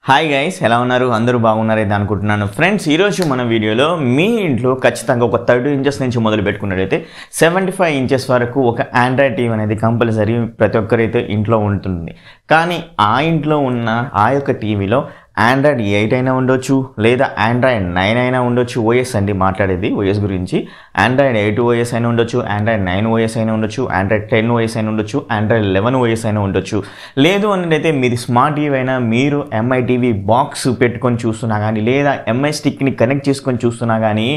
Hi guys, ఎలా ఉన్నారు? అందరూ బాగున్నారైతే అనుకుంటున్నాను. ఫ్రెండ్స్, ఈరోజు మన వీడియోలో మీ ఇంట్లో ఖచ్చితంగా ఒక 30 ఇంచెస్ నుంచి మొదలు పెట్టుకున్నట్టయితే 75 ఇంచెస్ వరకు ఒక ఆండ్రాయిడ్ టీవీ అనేది కంపల్సరీ ప్రతి ఒక్కరైతే ఇంట్లో ఉంటుంది. కానీ ఆ ఇంట్లో ఉన్న ఆ యొక్క టీవీలో ఆండ్రాయిడ్ 8 అయినా ఉండొచ్చు, లేదా ఆండ్రాయిడ్ 9 అయినా ఉండొచ్చు. ఓఎస్ అండి మాట్లాడేది, ఓఎస్ గురించి. ఆండ్రాయిడ్ 8 ఓఎస్ అయినా ఉండొచ్చు, ఆండ్రాయిడ్ 9 ఓఎస్ అయినా ఉండొచ్చు, ఆండ్రాయిడ్ 10 ఓఎస్ అయినా ఉండొచ్చు, ఆండ్రాయిడ్ 11 ఓఎస్ అయినా ఉండొచ్చు. లేదు అన్నట్లయితే మీది స్మార్ట్ టీవీ అయినా మీరు ఎంఐ టీవీ బాక్స్ పెట్టుకొని చూస్తున్నా కానీ, లేదా ఎంఐ స్టిక్ని కనెక్ట్ చేసుకొని చూస్తున్నా కానీ,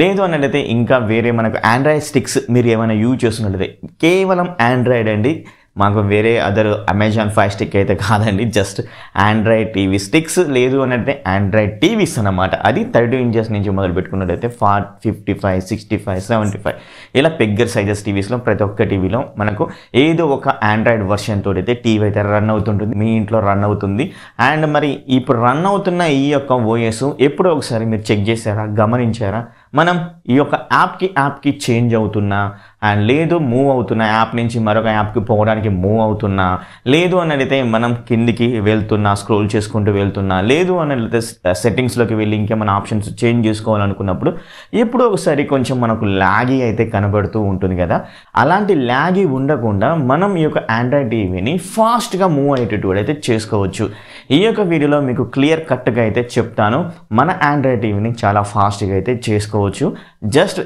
లేదు అన్నట్లయితే ఇంకా వేరే మనకు ఆండ్రాయిడ్ స్టిక్స్ మీరు ఏమైనా యూజ్ చేస్తున్నట్లయితే కేవలం ఆండ్రాయిడ్ అండి. మాకు వేరే అదర్ అమెజాన్ ఫైర్ స్టిక్ అయితే కాదండి, జస్ట్ ఆండ్రాయిడ్ టీవీ స్టిక్స్. లేదు అంటే ఆండ్రాయిడ్ టీవీస్ అన్నమాట. అది 30 ఇంచెస్ నుంచి మొదలు పెట్టుకున్నట్టయితే 55, 65, 75 ఇలా పెగ్గర్ సైజెస్ టీవీస్లో ప్రతి ఒక్క టీవీలో మనకు ఏదో ఒక ఆండ్రాయిడ్ వర్షన్ తోటి అయితే టీవీ అయితే రన్ అవుతుంటుంది, మీ ఇంట్లో రన్ అవుతుంది. అండ్ మరి ఇప్పుడు రన్ అవుతున్న ఈ యొక్క ఓఎస్ ఎప్పుడో ఒకసారి మీరు చెక్ చేశారా, గమనించారా? మనం ఈ యొక్క యాప్కి చేంజ్ అవుతున్నా, అండ్ లేదు మూవ్ అవుతున్నా, యాప్ నుంచి మరొక యాప్కి పోవడానికి మూవ్ అవుతున్నా, లేదు అన్నట్లయితే మనం కిందికి వెళ్తున్నా, స్క్రోల్ చేసుకుంటూ వెళ్తున్నా, లేదు అన్నట్లయితే సెట్టింగ్స్లోకి వెళ్ళి ఇంకేమైనా ఆప్షన్స్ చేంజ్ చేసుకోవాలనుకున్నప్పుడు ఎప్పుడో ఒకసారి కొంచెం మనకు ల్యాగీ అయితే కనబడుతూ ఉంటుంది కదా. అలాంటి ల్యాగీ ఉండకుండా మనం ఈ యొక్క ఆండ్రాయిడ్ టీవీని ఫాస్ట్గా మూవ్ అయ్యేటట్టు అయితే చేసుకోవచ్చు. ఈ యొక్క వీడియోలో మీకు క్లియర్ కట్గా అయితే చెప్తాను. మన ఆండ్రాయిడ్ టీవీని చాలా ఫాస్ట్గా అయితే చేసుకోవచ్చు. జస్ట్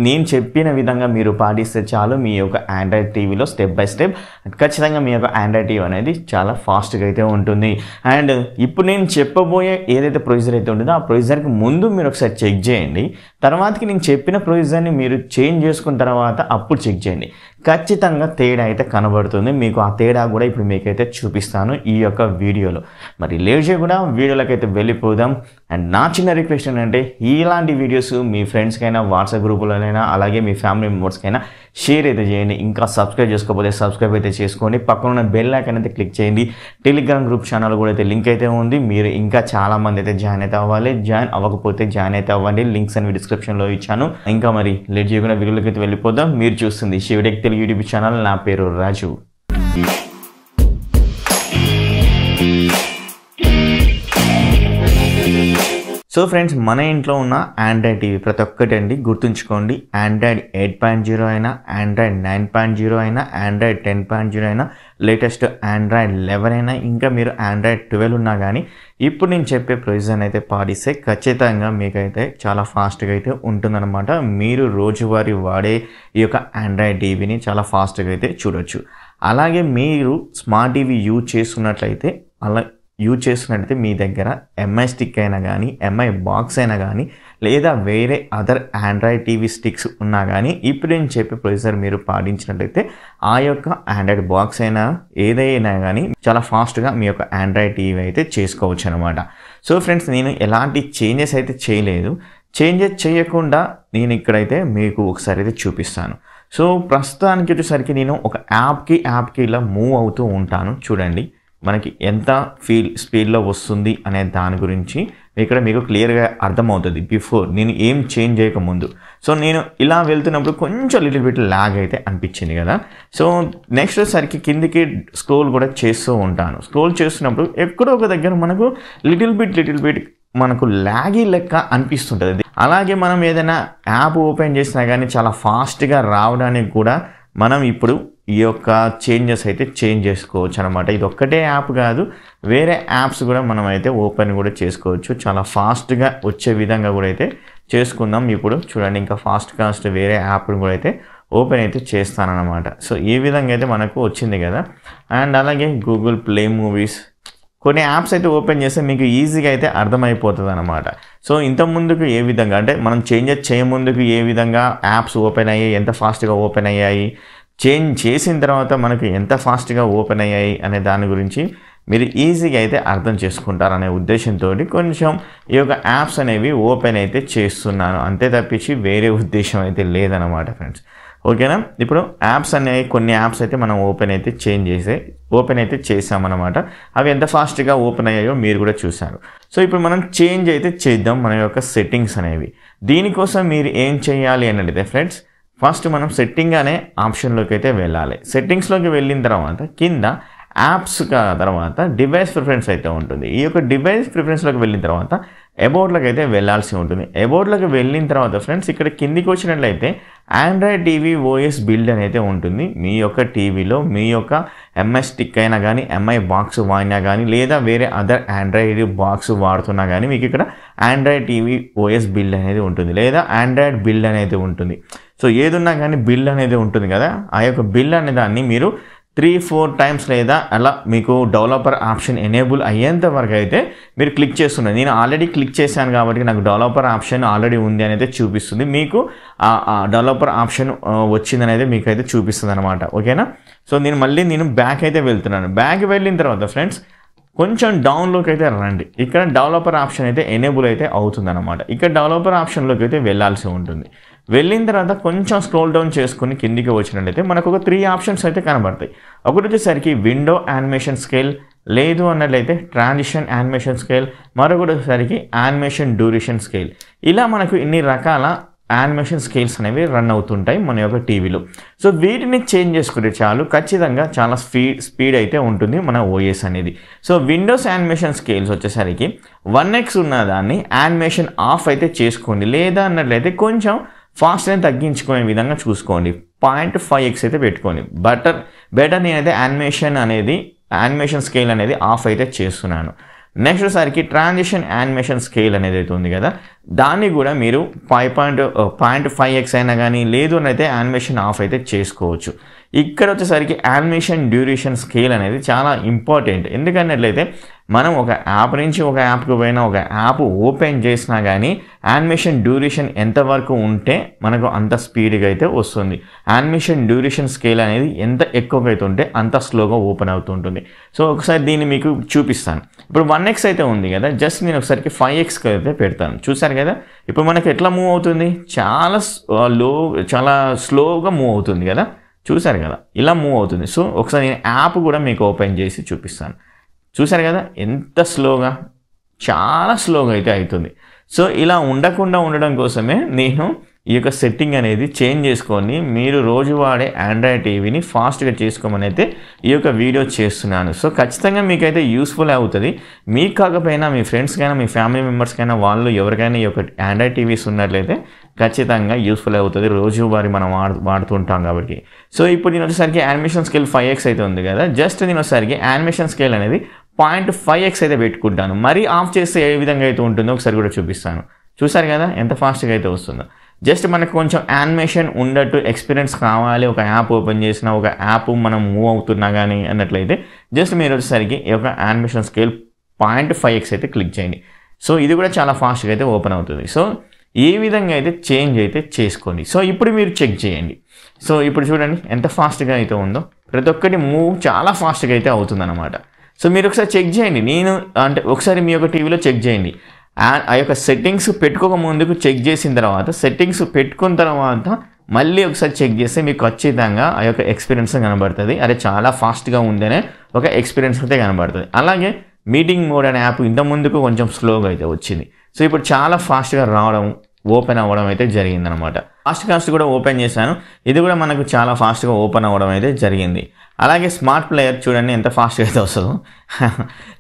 నేను చెప్పిన విధంగా మీరు పాటిస్తే చాలు, మీ యొక్క ఆండ్రాయిడ్ టీవీలో స్టెప్ బై స్టెప్ ఖచ్చితంగా మీ యొక్క ఆండ్రాయిడ్ టీవీ అనేది చాలా ఫాస్ట్గా అయితే ఉంటుంది. అండ్ ఇప్పుడు నేను చెప్పబోయే ఏదైతే ప్రొసీజర్ అయితే ఉంటుందో ఆ ప్రొసీజర్కి ముందు మీరు ఒకసారి చెక్ చేయండి. తర్వాతకి నేను చెప్పిన ప్రొసీజర్ని మీరు చేంజ్ చేసుకున్న తర్వాత అప్పుడు చెక్ చేయండి. ఖచ్చితంగా తేడా అయితే కనబడుతుంది. మీకు ఆ తేడా కూడా ఇప్పుడు మీకైతే చూపిస్తాను ఈ యొక్క వీడియోలో. మరి లేట్ చేయకుండా వీడియోలోకి అయితే వెళ్ళిపోదాం. అండ్ నా చిన్న రిక్వెస్ట్ ఏంటంటే, ఇలాంటి వీడియోస్ మీ ఫ్రెండ్స్కైనా, వాట్సాప్ గ్రూపులోనైనా, అలాగే మీ ఫ్యామిలీ మెంబర్స్కైనా షేర్ అయితే చేయండి. ఇంకా సబ్స్క్రైబ్ చేసుకోకపోతే సబ్స్క్రైబ్ అయితే చేసుకోండి. పక్కన ఉన్న బెల్ ఐకాన్ అయితే క్లిక్ చేయండి. టెలిగ్రామ్ గ్రూప్ ఛానల్ కూడా అయితే లింక్ అయితే ఉంది. మీరు ఇంకా చాలామంది అయితే జాయిన్ అయితే అవ్వాలి. జాయిన్ అవ్వకపోతే జాయిన్ అయితే అవ్వండి. లింక్స్ అనేవి డిస్క్రిప్షన్లో ఇచ్చాను. ఇంకా మరి లేట్ చేయకుండా వీడియోలోకి అయితే వెళ్ళిపోదాం. మీరు చూస్తుంది శివటెక్ తెలుగు యూట్యూబ్ ఛానల్. నా పేరు రాజు. సో ఫ్రెండ్స్, మన ఇంట్లో ఉన్న ఆండ్రాయిడ్ టీవీ ప్రతి ఒక్కటి అండి గుర్తుంచుకోండి. ఆండ్రాయిడ్ 8.0 అయినా, ఆండ్రాయిడ్ 9.0 అయినా, ఆండ్రాయిడ్ 10.0 అయినా, లేటెస్ట్ ఆండ్రాయిడ్ 11 అయినా, ఇంకా మీరు ఆండ్రాయిడ్ 12 ఉన్నా కానీ ఇప్పుడు నేను చెప్పే ప్రొసీజర్ అయితే పాటిస్తే ఖచ్చితంగా మీకైతే చాలా ఫాస్ట్గా అయితే ఉంటుందన్నమాట. మీరు రోజువారీ వాడే ఈ యొక్క ఆండ్రాయిడ్ టీవీని చాలా ఫాస్ట్గా అయితే చూడొచ్చు. అలాగే మీరు స్మార్ట్ టీవీ యూజ్ చేస్తున్నట్టయితే మీ దగ్గర ఎంఐ స్టిక్ అయినా కానీ, ఎంఐ బాక్స్ అయినా కానీ, లేదా వేరే అదర్ ఆండ్రాయిడ్ టీవీ స్టిక్స్ ఉన్నా కానీ ఇప్పుడు నేను చెప్పే ప్రొసీజర్ మీరు పాటించినట్లయితే ఆ యొక్క ఆండ్రాయిడ్ బాక్స్ అయినా ఏదైనా కానీ చాలా ఫాస్ట్గా మీ యొక్క ఆండ్రాయిడ్ టీవీ అయితే చేసుకోవచ్చు అనమాట. సో ఫ్రెండ్స్, నేను ఎలాంటి చేంజెస్ అయితే చేయలేదు. చేంజెస్ చేయకుండా నేను ఇక్కడైతే మీకు ఒకసారి అయితే చూపిస్తాను. సో ప్రస్తుతానికి వచ్చేసరికి నేను ఒక యాప్కి ఇలా మూవ్ అవుతూ ఉంటాను. చూడండి మనకి ఎంత స్పీడ్లో వస్తుంది అనే దాని గురించి ఇక్కడ మీకు క్లియర్గా అర్థమవుతుంది. బిఫోర్ నేను ఏం చేంజ్ చేయకముందు. సో నేను ఇలా వెళ్తున్నప్పుడు కొంచెం లిటిల్ బిట్ ల్యాగ్ అయితే అనిపించింది కదా. సో నెక్స్ట్ సరికి కిందికి స్క్రోల్ కూడా చేస్తూ ఉంటాను. స్క్రోల్ చేస్తున్నప్పుడు ఎక్కడో ఒక దగ్గర మనకు లిటిల్ బిట్ మనకు ల్యాగీ లెక్క అనిపిస్తుంటుంది. అలాగే మనం ఏదైనా యాప్ ఓపెన్ చేసినా కానీ చాలా ఫాస్ట్గా రావడానికి కూడా మనం ఇప్పుడు ఈ యొక్క చేంజెస్ అయితే చేంజ్ చేసుకోవచ్చు అనమాట. ఇది ఒక్కటే యాప్ కాదు, వేరే యాప్స్ కూడా మనం అయితే ఓపెన్ కూడా చేసుకోవచ్చు. చాలా ఫాస్ట్గా వచ్చే విధంగా కూడా అయితే చేసుకుందాం. ఇప్పుడు చూడండి, ఇంకా ఫాస్ట్ వేరే యాప్ని కూడా అయితే ఓపెన్ అయితే చేస్తానన్నమాట. సో ఈ విధంగా అయితే మనకు వచ్చింది కదా. అండ్ అలాగే గూగుల్ ప్లే మూవీస్, కొన్ని యాప్స్ అయితే ఓపెన్ చేస్తే మీకు ఈజీగా అయితే అర్థమైపోతుంది అనమాట. సో ఇంతకుముందుకు ఏ విధంగా అంటే మనం చేంజెస్ చేయముందుకు ఏ విధంగా యాప్స్ ఓపెన్ అయ్యాయి, ఎంత ఫాస్ట్గా ఓపెన్ అయ్యాయి, చేంజ్ చేసిన తర్వాత మనకు ఎంత ఫాస్ట్గా ఓపెన్ అయ్యాయి అనే దాని గురించి మీరు ఈజీగా అయితే అర్థం చేసుకుంటారనే ఉద్దేశంతో కొంచెం ఈ యొక్క యాప్స్ అనేవి ఓపెన్ అయితే చేస్తున్నాను. అంతే తప్పించి వేరే ఉద్దేశం అయితే లేదనమాట ఫ్రెండ్స్. ఓకేనా? ఇప్పుడు యాప్స్ అనేవి కొన్ని యాప్స్ అయితే మనం ఓపెన్ అయితే చేసామన్నమాట. అవి ఎంత ఫాస్ట్గా ఓపెన్ అయ్యాయో మీరు కూడా చూసారు. సో ఇప్పుడు మనం చేంజ్ అయితే చేద్దాం మన యొక్క సెట్టింగ్స్ అనేవి. దీనికోసం మీరు ఏం చేయాలి అన్నట్లయితే ఫ్రెండ్స్, ఫస్ట్ మనం సెట్టింగ్ అనే ఆప్షన్లోకి అయితే వెళ్ళాలి. సెట్టింగ్స్లోకి వెళ్ళిన తర్వాత కింద యాప్స్ తర్వాత డివైస్ ప్రిఫరెన్స్ అయితే ఉంటుంది. ఈ యొక్క డివైస్ ప్రిఫరెన్స్లోకి వెళ్ళిన తర్వాత అబౌట్లోకి అయితే వెళ్ళాల్సి ఉంటుంది. అబౌట్లోకి వెళ్ళిన తర్వాత ఫ్రెండ్స్ ఇక్కడ కిందికి వచ్చినట్లయితే ఆండ్రాయిడ్ టీవీ ఓఎస్ బిల్డ్ అనేది ఉంటుంది. మీ యొక్క టీవీలో మీ యొక్క ఎంఐ స్టిక్ అయినా కానీ ఎంఐ బాక్స్ వాడినా కానీ లేదా వేరే అదర్ ఆండ్రాయిడ్ బాక్స్ వాడుతున్నా కానీ మీకు ఇక్కడ ఆండ్రాయిడ్ టీవీ ఓఎస్ బిల్డ్ అనేది ఉంటుంది లేదా ఆండ్రాయిడ్ బిల్డ్ అనేది ఉంటుంది. సో ఏదున్నా కానీ బిల్ అనేది ఉంటుంది కదా, ఆ యొక్క బిల్ అనే దాన్ని మీరు 3-4 టైమ్స్ లేదా అలా మీకు డెవలపర్ ఆప్షన్ ఎనేబుల్ అయ్యేంత వరకు అయితే మీరు క్లిక్ చేస్తున్నారు. నేను ఆల్రెడీ క్లిక్ చేశాను కాబట్టి నాకు డెవలపర్ ఆప్షన్ ఆల్రెడీ ఉంది అనేది చూపిస్తుంది. మీకు ఆ డెవలపర్ ఆప్షన్ వచ్చిందని అయితే మీకు అయితే చూపిస్తుంది అనమాట. ఓకేనా. సో నేను బ్యాక్ అయితే వెళ్తున్నాను. బ్యాక్ వెళ్ళిన తర్వాత ఫ్రెండ్స్ కొంచెం డౌన్లోకి అయితే రండి. ఇక్కడ డెవలపర్ ఆప్షన్ అయితే ఎనేబుల్ అయితే అవుతుంది అనమాట. ఇక్కడ డెవలపర్ ఆప్షన్లోకి అయితే వెళ్ళాల్సి ఉంటుంది. వెళ్ళిన తర్వాత కొంచెం స్క్రోల్ డౌన్ చేసుకుని కిందికి వచ్చినట్లయితే మనకు ఒక 3 ఆప్షన్స్ అయితే కనబడతాయి. ఒకటి వచ్చేసరికి విండో యానిమేషన్ స్కేల్, లేదు అన్నట్లయితే ట్రాన్సిషన్ యానిమేషన్ స్కేల్, మరొకటి వచ్చేసరికి యానిమేషన్ డ్యూరేషన్ స్కేల్. ఇలా మనకు ఇన్ని రకాల యానిమేషన్ స్కేల్స్ అనేవి రన్ అవుతుంటాయి మన యొక్క టీవీలో. సో వీటిని చేంజ్ చేసుకుంటే చాలు, ఖచ్చితంగా చాలా స్పీడ్ అయితే ఉంటుంది మన ఓఎస్ అనేది. సో విండోస్ యానిమేషన్ స్కేల్స్ వచ్చేసరికి 1x ఉన్న దాన్ని యానిమేషన్ ఆఫ్ అయితే చేసుకోండి, లేదా అన్నట్లయితే కొంచెం ఫాస్ట్ అనేది తగ్గించుకునే విధంగా చూసుకోండి. 0.5x అయితే పెట్టుకోండి. బెటర్ నేనైతే యానిమేషన్ స్కేల్ అనేది ఆఫ్ అయితే చేస్తున్నాను. నెక్స్ట్ సరికి ట్రాన్సిషన్ యానిమేషన్ స్కేల్ అనేది అయితే ఉంది కదా, దాన్ని కూడా మీరు 0.5x అయినా కానీ లేదు అని అయితే యానిమేషన్ ఆఫ్ అయితే చేసుకోవచ్చు. ఇక్కడ వచ్చేసరికి యానిమేషన్ డ్యూరేషన్ స్కేల్ అనేది చాలా ఇంపార్టెంట్. ఎందుకన్నట్లయితే మనం ఒక యాప్ నుంచి ఒక యాప్కి పోయినా, ఒక యాప్ ఓపెన్ చేసినా కానీ యానిమేషన్ డ్యూరేషన్ ఎంతవరకు ఉంటే మనకు అంత స్పీడ్గా అయితే వస్తుంది. యానిమేషన్ డ్యూరేషన్ స్కేల్ అనేది ఎంత ఎక్కువగా అయితే ఉంటే అంత స్లోగా ఓపెన్ అవుతుంటుంది. సో ఒకసారి దీన్ని మీకు చూపిస్తాను. ఇప్పుడు 1x అయితే ఉంది కదా, జస్ట్ నేను ఒకసారికి 5xకి అయితే పెడతాను. చూసారు కదా, ఇప్పుడు మనకి ఎట్లా మూవ్ అవుతుంది, చాలా స్లోగా మూవ్ అవుతుంది కదా, చూసారు కదా, ఇలా మూవ్ అవుతుంది. సో ఒకసారి నేను యాప్ కూడా మీకు ఓపెన్ చేసి చూపిస్తాను. చూసారు కదా ఎంత స్లోగా, చాలా స్లోగా అయితే అవుతుంది. సో ఇలా ఉండకుండా ఉండడం కోసమే నేను ఈ యొక్క సెట్టింగ్ అనేది చేంజ్ చేసుకొని మీరు రోజు వాడే ఆండ్రాయిడ్ టీవీని ఫాస్ట్గా చేసుకోమని అయితే ఈ యొక్క వీడియో చేస్తున్నాను. సో ఖచ్చితంగా మీకైతే యూస్ఫుల్ అవుతుంది. మీకు కాకపోయినా మీ ఫ్రెండ్స్కైనా మీ ఫ్యామిలీ మెంబర్స్కైనా వాళ్ళు ఎవరికైనా ఈ యొక్క ఆండ్రాయిడ్ టీవీస్ ఉన్నట్లయితే ఖచ్చితంగా యూస్ఫుల్ అవుతుంది. రోజువారీ మనం వాడుతుంటాం కాబట్టి. సో ఇప్పుడు నేను వచ్చేసరికి యానిమేషన్ స్కేల్ 5x అయితే ఉంది కదా, జస్ట్ నేను వచ్చేసరికి యానిమేషన్ స్కేల్ అనేది 0.5x అయితే పెట్టుకుంటాను. మరీ ఆఫ్ చేస్తే ఏ విధంగా అయితే ఉంటుందో ఒకసారి కూడా చూపిస్తాను. చూసారు కదా ఎంత ఫాస్ట్గా అయితే వస్తుందో. జస్ట్ మనకు కొంచెం యానిమేషన్ ఉన్నట్టు ఎక్స్పీరియన్స్ కావాలి, ఒక యాప్ ఓపెన్ చేసిన, ఒక యాప్ మనం మూవ్ అవుతున్నా కానీ అన్నట్లయితే జస్ట్ మీరు వచ్చేసరికి ఈ యొక్క యానిమేషన్ స్కేల్ 0.5x అయితే క్లిక్ చేయండి. సో ఇది కూడా చాలా ఫాస్ట్గా అయితే ఓపెన్ అవుతుంది. సో ఈ విధంగా అయితే చేంజ్ అయితే చేసుకోండి. సో ఇప్పుడు మీరు చెక్ చేయండి. సో ఇప్పుడు చూడండి ఎంత ఫాస్ట్గా అయితే ఉందో, ప్రతి ఒక్కటి మూవ్ చాలా ఫాస్ట్గా అయితే అవుతుందన్నమాట. సో మీరు ఒకసారి చెక్ చేయండి. ఒకసారి మీ యొక్క టీవీలో చెక్ చేయండి. ఆ యొక్క సెట్టింగ్స్ పెట్టుకోక ముందుకు చెక్ చేసిన తర్వాత, సెట్టింగ్స్ పెట్టుకున్న తర్వాత మళ్ళీ ఒకసారి చెక్ చేస్తే మీకు ఖచ్చితంగా ఆ యొక్క ఎక్స్పీరియన్స్ కనబడుతుంది. అరే చాలా ఫాస్ట్గా ఉందనే ఒక ఎక్స్పీరియన్స్ అయితే కనబడుతుంది. అలాగే మీటింగ్ మోడ్ అనే యాప్ ఇంత ముందుకు కొంచెం స్లోగా అయితే వచ్చింది. సో ఇప్పుడు చాలా ఫాస్ట్గా రావడం, ఓపెన్ అవ్వడం అయితే జరిగిందనమాట. ఫాస్ట్ కూడా ఓపెన్ చేశాను, ఇది కూడా మనకు చాలా ఫాస్ట్గా ఓపెన్ అవ్వడం అయితే జరిగింది. అలాగే స్మార్ట్ ప్లేయర్ చూడండి ఎంత ఫాస్ట్గా అయితే వస్తుందో,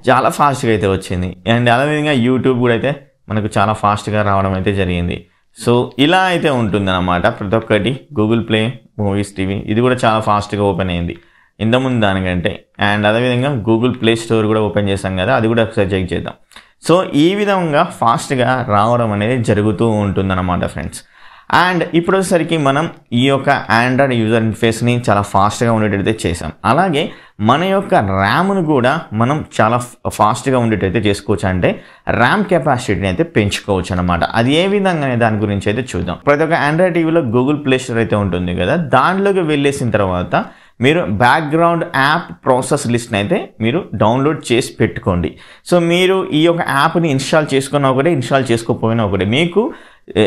చాలా ఫాస్ట్గా అయితే వచ్చింది. అండ్ అదేవిధంగా యూట్యూబ్ కూడా అయితే మనకు చాలా ఫాస్ట్గా రావడం అయితే జరిగింది. సో ఇలా అయితే ఉంటుందన్నమాట ప్రతి ఒక్కటి. గూగుల్ ప్లే, మూవీస్, టీవీ ఇది కూడా చాలా ఫాస్ట్గా ఓపెన్ అయింది ఇంతకుముందు దానికంటే. అండ్ అదేవిధంగా గూగుల్ ప్లే స్టోర్ కూడా ఓపెన్ చేశాం కదా, అది కూడా ఒకసారి చెక్ చేద్దాం. సో ఈ విధంగా ఫాస్ట్గా రావడం అనేది జరుగుతూ ఉంటుందన్నమాట ఫ్రెండ్స్. అండ్ ఇప్పుడు వచ్చేసరికి మనం ఈ యొక్క ఆండ్రాయిడ్ యూజర్ ఇంటర్ఫేస్ని చాలా ఫాస్ట్గా ఉండేటైతే చేసాం. అలాగే మన యొక్క ర్యామ్ను కూడా మనం చాలా ఫాస్ట్గా ఉండేటైతే చేసుకోవచ్చు. అంటే ర్యామ్ కెపాసిటీని అయితే పెంచుకోవచ్చు అనమాట. అది ఏ విధంగా దాని గురించి అయితే చూద్దాం. ప్రతి ఒక్క ఆండ్రాయిడ్ టీవీలో గూగుల్ ప్లే స్టోర్ అయితే ఉంటుంది కదా, దాంట్లోకి వెళ్ళేసిన తర్వాత మీరు బ్యాక్గ్రౌండ్ యాప్ ప్రాసెస్ లిస్ట్ని అయితే మీరు డౌన్లోడ్ చేసి పెట్టుకోండి. సో మీరు ఈ యొక్క యాప్ని ఇన్స్టాల్ చేసుకున్న ఒకటే, ఇన్స్టాల్ చేసుకోకపోయినా ఒకటే. మీకు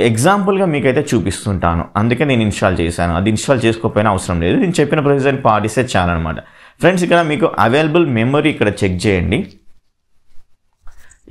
ఎగ్జాంపుల్గా మీకైతే చూపిస్తుంటాను, అందుకే నేను ఇన్స్టాల్ చేశాను. అది ఇన్స్టాల్ చేసుకోకపోయినా అవసరం లేదు, నేను చెప్పిన ప్రొసీజర్ని పాటిస్తే చాలన్నమాట. ఫ్రెండ్స్ ఇక్కడ మీకు అవైలబుల్ మెమరీ ఇక్కడ చెక్ చేయండి.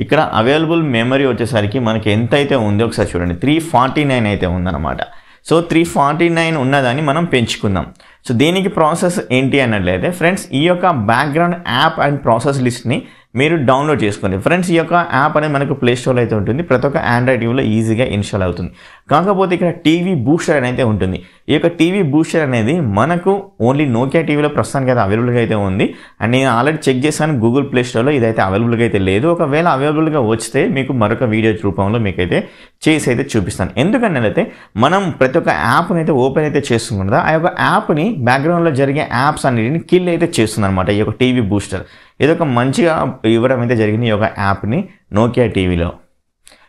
ఇక్కడ అవైలబుల్ మెమరీ వచ్చేసరికి మనకి ఎంత అయితే ఉందో ఒకసారి చూడండి, 349 అయితే ఉందన్నమాట. సో 349 ఉన్నదాన్ని మనం పెంచుకుందాం. సో దీనికి ప్రాసెస్ ఏంటి అన్నట్లయితే ఫ్రెండ్స్, ఈ యొక్క బ్యాక్గ్రౌండ్ యాప్ అండ్ ప్రాసెస్ లిస్ట్ని మీరు డౌన్లోడ్ చేసుకోండి. ఫ్రెండ్స్, ఈ యొక్క యాప్ అనేది మనకు ప్లే స్టోర్లో అయితే ఉంటుంది. ప్రతి ఒక్క ఆండ్రాయిడ్ టీవీలో ఈజీగా ఇన్స్టాల్ అవుతుంది. కాకపోతే ఇక్కడ టీవీ బూస్టర్ అనేది ఉంటుంది. ఈ యొక్క టీవీ బూస్టర్ అనేది మనకు ఓన్లీ నోకియా టీవీలో ప్రస్తుతానికి అయితే అవైలబుల్గా అయితే ఉంది. అండ్ నేను ఆల్రెడీ చెక్ చేశాను గూగుల్ ప్లే స్టోర్లో, ఇదైతే అవైలబుల్గా అయితే లేదు. ఒకవేళ అవైలబుల్గా వస్తే మీకు మరొక వీడియో రూపంలో మీకైతే చేసి అయితే చూపిస్తాను. ఎందుకంటే మనం ప్రతి ఒక్క యాప్ని అయితే ఓపెన్ అయితే చేస్తుంది కదా, ఆ యొక్క యాప్ని బ్యాక్గ్రౌండ్లో జరిగే యాప్స్ అన్నిటిని కిల్ అయితే చేస్తుంది అనమాట ఈ యొక్క టీవీ బూస్టర్. ఇదొక మంచిగా ఇవ్వడం అయితే జరిగింది ఈ యొక్క యాప్ని నోకియా టీవీలో.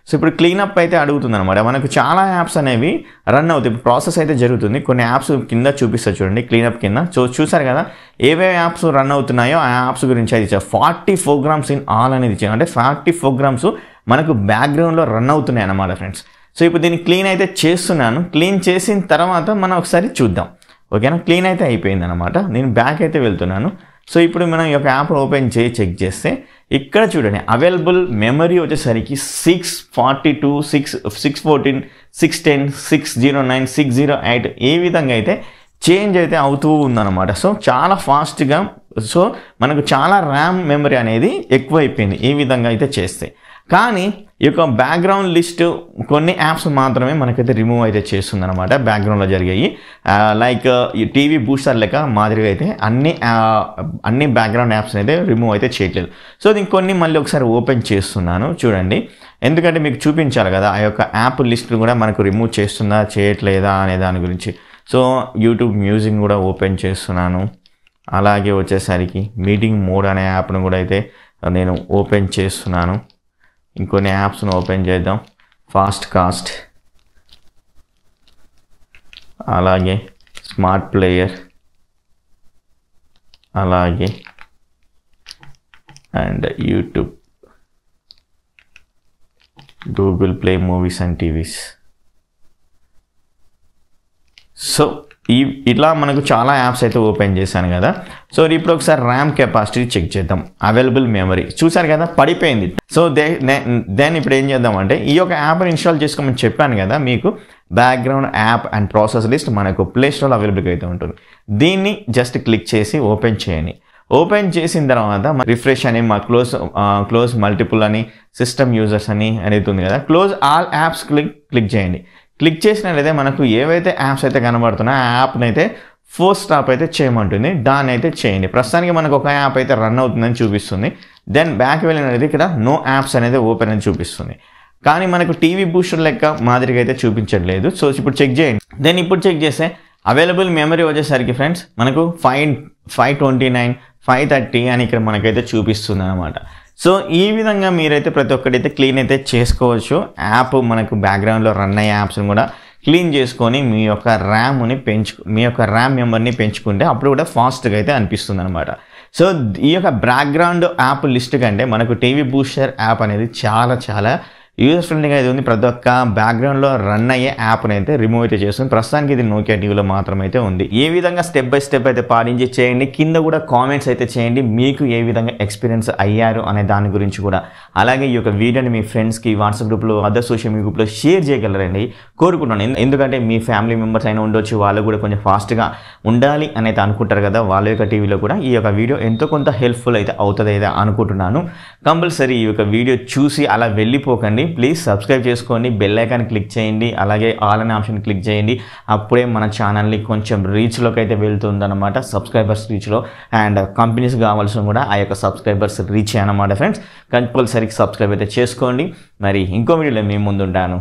సో ఇప్పుడు క్లీనప్ అయితే అడుగుతుంది అనమాట. మనకు చాలా యాప్స్ అనేవి రన్ అవుతాయి. ఇప్పుడు ప్రాసెస్ అయితే జరుగుతుంది. కొన్ని యాప్స్ కింద చూపిస్తారు చూడండి, క్లీనప్ కింద. చూసారు కదా ఏవే యాప్స్ రన్ అవుతున్నాయో ఆ యాప్స్ గురించి అయితే ఇచ్చారు. 40 ప్రోగ్రామ్స్ ఇన్ ఆల్ అనేది ఇచ్చారు. అంటే 40 ప్రోగ్రామ్స్ మనకు బ్యాక్గ్రౌండ్లో రన్ అవుతున్నాయి అన్నమాట ఫ్రెండ్స్. సో ఇప్పుడు దీన్ని క్లీన్ అయితే చేస్తున్నాను. క్లీన్ చేసిన తర్వాత మనం ఒకసారి చూద్దాం. ఓకేనా, క్లీన్ అయితే అయిపోయింది అనమాట. నేను బ్యాక్ అయితే వెళ్తున్నాను. సో ఇప్పుడు మనం ఈ యొక్క యాప్ ఓపెన్ చేసి చెక్ చేస్తే ఇక్కడ చూడండి అవైలబుల్ మెమరీ వచ్చేసరికి 642, 614, 610, 609, 608 ఏ విధంగా అయితే చేంజ్ అయితే అవుతూ ఉందన్నమాట. సో చాలా ఫాస్ట్గా, సో మనకు చాలా ర్యామ్ మెమరీ అనేది ఎక్కువైపోయింది ఈ విధంగా అయితే చేస్తే. కానీ ఈ యొక్క బ్యాక్గ్రౌండ్ లిస్ట్ కొన్ని యాప్స్ మాత్రమే మనకైతే రిమూవ్ అయితే చేస్తుంది అనమాట. బ్యాక్గ్రౌండ్లో జరిగాయి లైక్ ఈ టీవీ బూస్టర్ లెక్క మాదిరిగా అయితే అన్ని బ్యాక్గ్రౌండ్ యాప్స్ అయితే రిమూవ్ అయితే చేయట్లేదు. సో దీనికి కొన్ని మళ్ళీ ఒకసారి ఓపెన్ చేస్తున్నాను చూడండి. ఎందుకంటే మీకు చూపించాలి కదా ఆ యొక్క యాప్ లిస్ట్ కూడా మనకు రిమూవ్ చేస్తుందా చేయట్లేదా అనే దాని గురించి. సో యూట్యూబ్ మ్యూజిక్ కూడా ఓపెన్ చేస్తున్నాను. అలాగే వచ్చేసరికి మీటింగ్ మోడ్ అనే యాప్ను కూడా అయితే నేను ఓపెన్ చేస్తున్నాను. ఇంకొన్ని యాప్స్ను ఓపెన్ చేద్దాం. ఫాస్ట్ కాస్ట్, అలాగే స్మార్ట్ ప్లేయర్, అలాగే and YouTube, Google play movies and TVs. So ఇట్లా మనకు చాలా యాప్స్ అయితే ఓపెన్ చేశాను కదా. సో ఇప్పుడు ఒకసారి ర్యామ్ కెపాసిటీ చెక్ చేద్దాం. అవైలబుల్ మెమరీ చూసారు కదా పడిపోయింది. సో దెన్ ఇప్పుడు ఏం చేద్దామంటే ఈ యొక్క యాప్ని ఇన్స్టాల్ చేసుకోమని చెప్పాను కదా మీకు. Background app and process list మనకు ప్లే స్టోర్లో అవైలబుల్గా అయితే ఉంటుంది. దీన్ని జస్ట్ క్లిక్ చేసి ఓపెన్ చేయండి. ఓపెన్ చేసిన తర్వాత రిఫ్రెష్ అని క్లోజ్ మల్టిపుల్ అని సిస్టమ్ యూజర్స్ అని అనేది ఉంది కదా. క్లోజ్ ఆల్ యాప్స్ క్లిక్ చేయండి. క్లిక్ చేసినట్లయితే మనకు ఏవైతే యాప్స్ అయితే కనబడుతున్నాయో ఆ యాప్ని అయితే ఫోర్స్ స్టాప్ అయితే చేయమంటుంది. దాన్ని అయితే చేయండి. ప్రస్తుతానికి మనకు ఒక యాప్ అయితే రన్ అవుతుందని చూపిస్తుంది. దెన్ బ్యాక్ వెళ్ళినట్లయితే ఇక్కడ నో యాప్స్ అనేది ఓపెన్ అని చూపిస్తుంది. కానీ మనకు టీవీ బూస్టర్ లెక్క మాదిరిగా అయితే చూపించట్లేదు. సో ఇప్పుడు చెక్ చేయండి. దెన్ ఇప్పుడు చెక్ చేస్తే అవైలబుల్ మెమరీ వచ్చేసరికి ఫ్రెండ్స్ మనకు 529, 530 అని ఇక్కడ మనకైతే చూపిస్తుంది అనమాట. సో ఈ విధంగా మీరైతే ప్రతి ఒక్కటైతే క్లీన్ అయితే చేసుకోవచ్చు. యాప్ మనకు బ్యాక్గ్రౌండ్లో రన్ అయ్యే యాప్స్ని కూడా క్లీన్ చేసుకొని మీ యొక్క ర్యామ్ మెంబర్ని పెంచుకుంటే అప్పుడు కూడా ఫాస్ట్గా అయితే అనిపిస్తుంది అనమాట. సో ఈ యొక్క బ్యాక్గ్రౌండ్ యాప్ లిస్ట్ కంటే మనకు టీవీ బూస్టర్ యాప్ అనేది చాలా యూజర్ ఫ్రెండ్లీగా అయితే ఉంది. ప్రతి ఒక్క బ్యాక్గ్రౌండ్లో రన్ అయ్యే యాప్ని అయితే రిమూవ్ అయితే చేస్తుంది. ప్రస్తుతానికి ఇది నోకియా టీవీలో మాత్రమైతే ఉంది. ఏ విధంగా స్టెప్ బై స్టెప్ అయితే పాటించి చేయండి. కింద కూడా కామెంట్స్ అయితే చేయండి మీకు ఏ విధంగా ఎక్స్పీరియన్స్ అయ్యారు అనే దాని గురించి కూడా. అలాగే ఈ యొక్క వీడియోని మీ ఫ్రెండ్స్కి వాట్సాప్ గ్రూప్లో అదర్ సోషల్ మీడియా గ్రూప్లో షేర్ చేయగలరండి కోరుకుంటున్నాను. ఎందుకంటే మీ ఫ్యామిలీ మెంబర్స్ అయినా ఉండొచ్చు, వాళ్ళు కూడా కొంచెం ఫాస్ట్గా ఉండాలి అనేది అనుకుంటారు కదా. వాళ్ళ యొక్క టీవీలో కూడా ఈ యొక్క వీడియో ఎంతో కొంత హెల్ప్ఫుల్ అయితే అవుతుంది అయితే అనుకుంటున్నాను. కంపల్సరీ ఈ యొక్క వీడియో చూసి అలా వెళ్ళిపోకండి. ప్లీజ్ సబ్స్క్రైబ్ చేసుకోండి, బెల్ ఐకాన్ క్లిక్ చేయండి, అలాగే ఆల్ అనే ఆప్షన్ క్లిక్ చేయండి. అప్పుడే మన ఛానల్ని కొంచెం రీచ్లోకి అయితే వెళ్తుందన్నమాట, సబ్స్క్రైబర్స్ రీచ్లో. అండ్ కంపెనీస్ కావాల్సిన కూడా ఆ యొక్క సబ్స్క్రైబర్స్ రీచ్ అన్నమాట ఫ్రెండ్స్. కంపల్సరీ సబ్స్క్రైబ్ అయితే చేసుకోండి. మరి ఇంకో వీడియోలో మీ ముందు ఉంటాను.